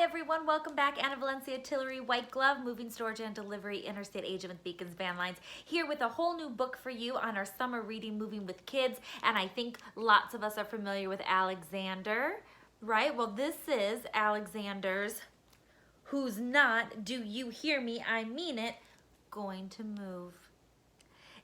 everyone, welcome back. Anna Valencia, Tillery, White Glove, Moving Storage and Delivery, Interstate Agent with Beacons Van Lines, here with a whole new book for you on our summer reading, Moving with Kids. And I think lots of us are familiar with Alexander, right? Well, this is Alexander's Who's Not, Do You Hear Me, I Mean It, Going to Move.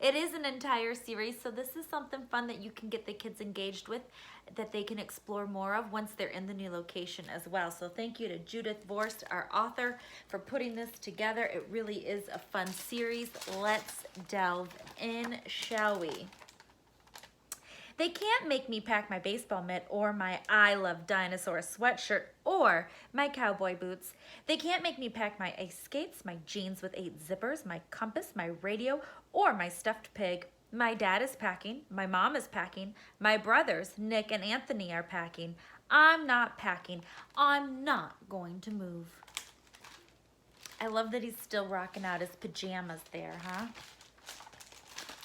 It is an entire series, so this is something fun that you can get the kids engaged with, that they can explore more of once they're in the new location as well. So thank you to Judith Viorst, our author, for putting this together. It really is a fun series. Let's delve in, shall we? They can't make me pack my baseball mitt or my I Love Dinosaur sweatshirt or my cowboy boots. They can't make me pack my ice skates, my jeans with 8 zippers, my compass, my radio, or my stuffed pig. My dad is packing, my mom is packing, my brothers, Nick and Anthony, are packing. I'm not packing. I'm not going to move. I love that he's still rocking out his pajamas there, huh?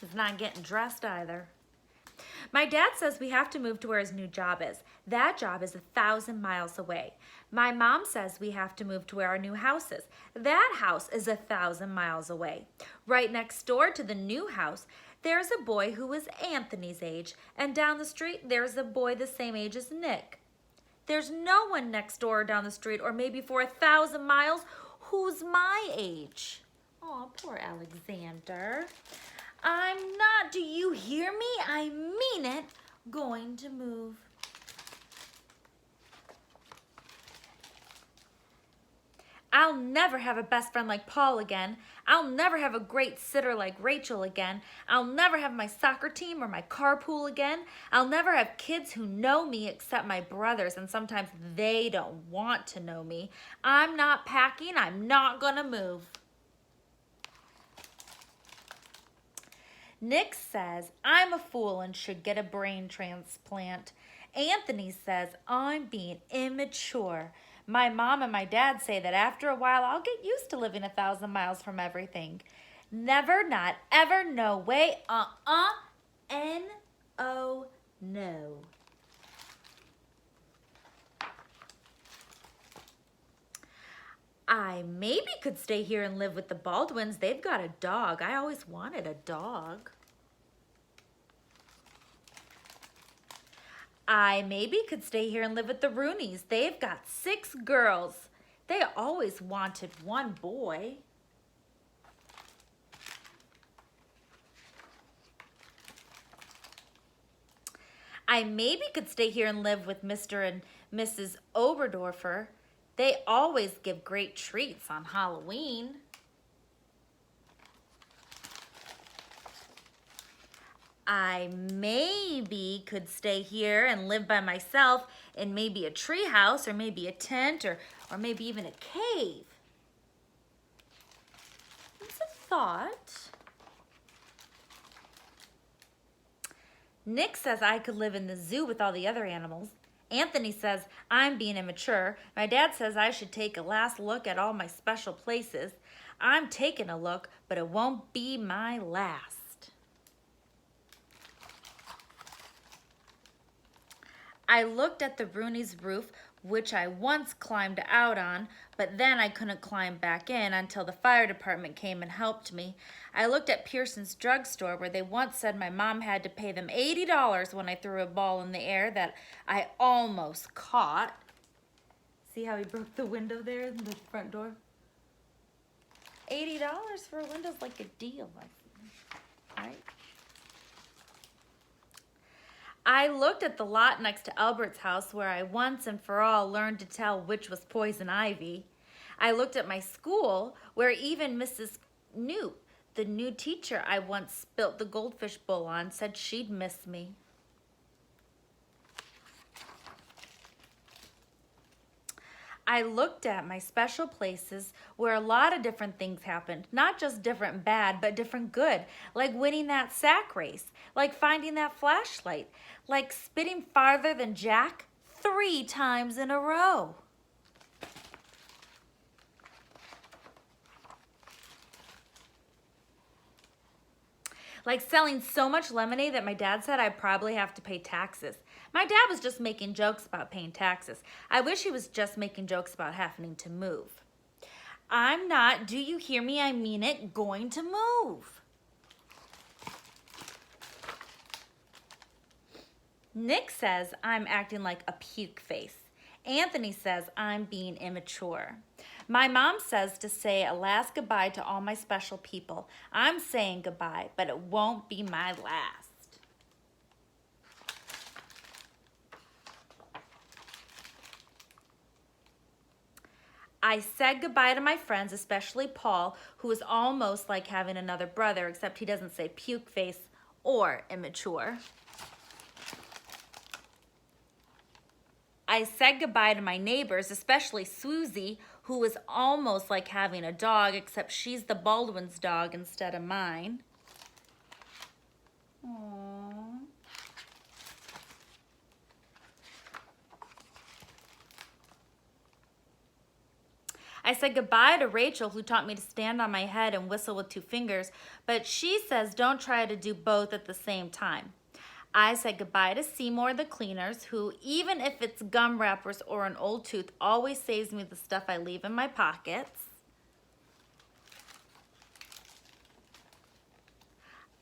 He's not getting dressed either. My dad says we have to move to where his new job is. That job is 1,000 miles away. My mom says we have to move to where our new house is. That house is 1,000 miles away. Right next door to the new house, there's a boy who is Anthony's age, and down the street, there's a boy the same age as Nick. There's no one next door or down the street, or maybe for 1,000 miles, who's my age. Oh, poor Alexander. I'm not, do you hear me? I mean it, going to move. I'll never have a best friend like Paul again. I'll never have a great sitter like Rachel again. I'll never have my soccer team or my carpool again. I'll never have kids who know me except my brothers, and sometimes they don't want to know me. I'm not packing. I'm not gonna move. Nick says, I'm a fool and should get a brain transplant. Anthony says, I'm being immature. My mom and my dad say that after a while, I'll get used to living 1,000 miles from everything. Never, not ever, no way, N-O, no. I maybe could stay here and live with the Baldwins. They've got a dog. I always wanted a dog. I maybe could stay here and live with the Rooneys. They've got 6 girls. They always wanted one boy. I maybe could stay here and live with Mr. and Mrs. Oberdorfer. They always give great treats on Halloween. I maybe could stay here and live by myself in maybe a tree house or maybe a tent or maybe even a cave. It's a thought. Nick says I could live in the zoo with all the other animals. Anthony says I'm being immature. My dad says I should take a last look at all my special places. I'm taking a look, but it won't be my last. I looked at the Rooney's roof, which I once climbed out on, but then I couldn't climb back in until the fire department came and helped me. I looked at Pearson's drugstore, where they once said my mom had to pay them $80 when I threw a ball in the air that I almost caught. See how he broke the window there in the front door? $80 for a window's like a deal, right? I looked at the lot next to Albert's house, where I once and for all learned to tell which was poison ivy. I looked at my school, where even Mrs. Newt, the new teacher I once spilt the goldfish bowl on, said she'd miss me. I looked at my special places where a lot of different things happened. Not just different bad, but different good. Like winning that sack race. Like finding that flashlight. Like spitting farther than Jack 3 times in a row. Like selling so much lemonade that my dad said I'd probably have to pay taxes. My dad was just making jokes about paying taxes. I wish he was just making jokes about having to move. I'm not, do you hear me? I mean it, going to move. Nick says I'm acting like a puke face. Anthony says I'm being immature. My mom says to say a last goodbye to all my special people. I'm saying goodbye, but it won't be my last. I said goodbye to my friends, especially Paul, who is almost like having another brother, except he doesn't say puke face or immature. I said goodbye to my neighbors, especially Susie, who is almost like having a dog, except she's the Baldwin's dog instead of mine. Aww. I said goodbye to Rachel, who taught me to stand on my head and whistle with 2 fingers, but she says don't try to do both at the same time. I said goodbye to Seymour the cleaners, who, even if it's gum wrappers or an old tooth, always saves me the stuff I leave in my pockets.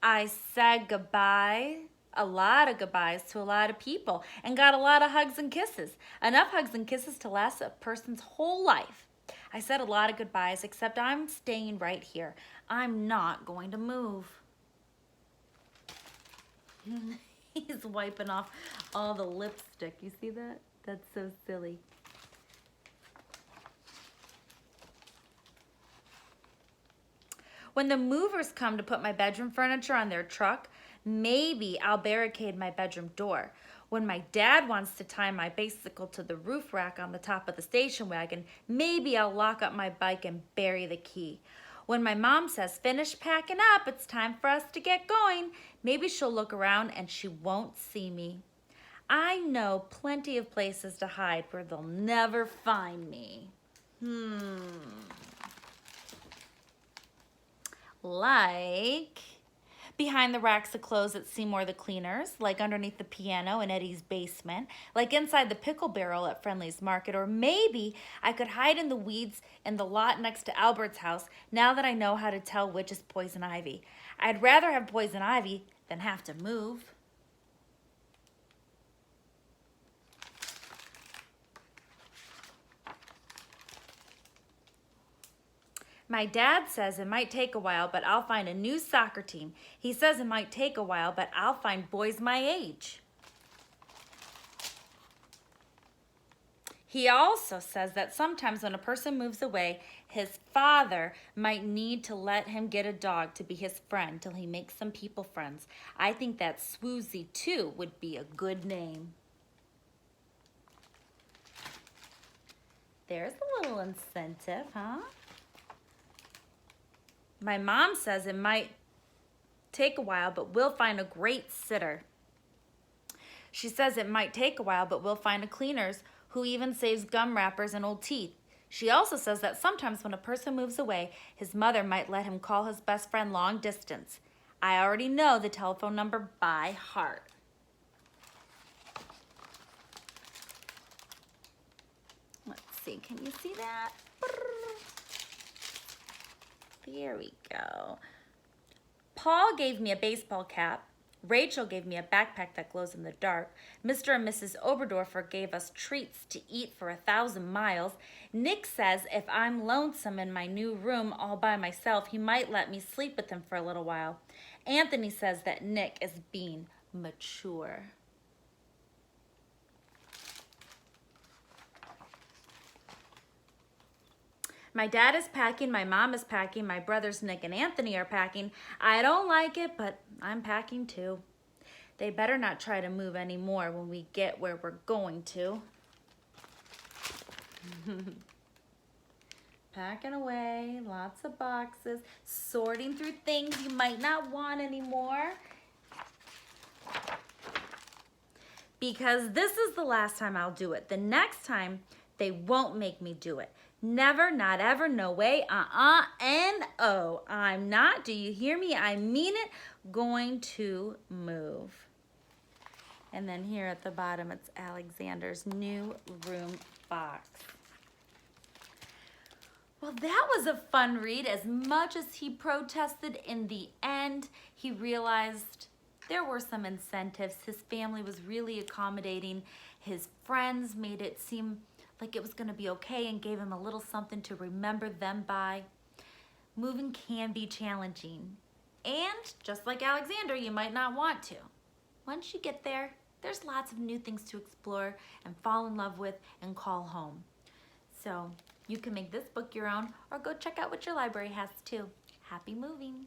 I said goodbye, a lot of goodbyes to a lot of people, and got a lot of hugs and kisses. Enough hugs and kisses to last a person's whole life. I said a lot of goodbyes, except I'm staying right here. I'm not going to move. He's wiping off all the lipstick. You see that? That's so silly. When the movers come to put my bedroom furniture on their truck, maybe I'll barricade my bedroom door. When my dad wants to tie my bicycle to the roof rack on the top of the station wagon, maybe I'll lock up my bike and bury the key. When my mom says, finish packing up, it's time for us to get going, maybe she'll look around and she won't see me. I know plenty of places to hide where they'll never find me. Like behind the racks of clothes at Seymour the Cleaners, like underneath the piano in Eddie's basement, like inside the pickle barrel at Friendly's Market, or maybe I could hide in the weeds in the lot next to Albert's house now that I know how to tell which is poison ivy. I'd rather have poison ivy than have to move. My dad says it might take a while, but I'll find a new soccer team. He says it might take a while, but I'll find boys my age. He also says that sometimes when a person moves away, his father might need to let him get a dog to be his friend till he makes some people friends. I think that Swoozy, too, would be a good name. There's a little incentive, huh? My mom says it might take a while, but we'll find a great sitter. She says it might take a while, but we'll find a cleaners who even saves gum wrappers and old teeth. She also says that sometimes when a person moves away, his mother might let him call his best friend long distance. I already know the telephone number by heart. Let's see, can you see that? There we go. Paul gave me a baseball cap. Rachel gave me a backpack that glows in the dark. Mr. and Mrs. Oberdorfer gave us treats to eat for 1,000 miles. Nick says if I'm lonesome in my new room all by myself, he might let me sleep with him for a little while. Anthony says that Nick is being mature. My dad is packing, my mom is packing, my brothers Nick and Anthony are packing. I don't like it, but I'm packing too. They better not try to move anymore when we get where we're going to. Packing away, lots of boxes, sorting through things you might not want anymore. Because this is the last time I'll do it. The next time, they won't make me do it. Never, not ever, no way, N-O. I'm not, do you hear me? I mean it, going to move. And then here at the bottom, it's Alexander's new room box. Well, that was a fun read. As much as he protested, in the end, he realized there were some incentives. His family was really accommodating. His friends made it seem like it was gonna be okay and gave him a little something to remember them by. Moving can be challenging. And just like Alexander, you might not want to. Once you get there, there's lots of new things to explore and fall in love with and call home. So you can make this book your own or go check out what your library has too. Happy moving!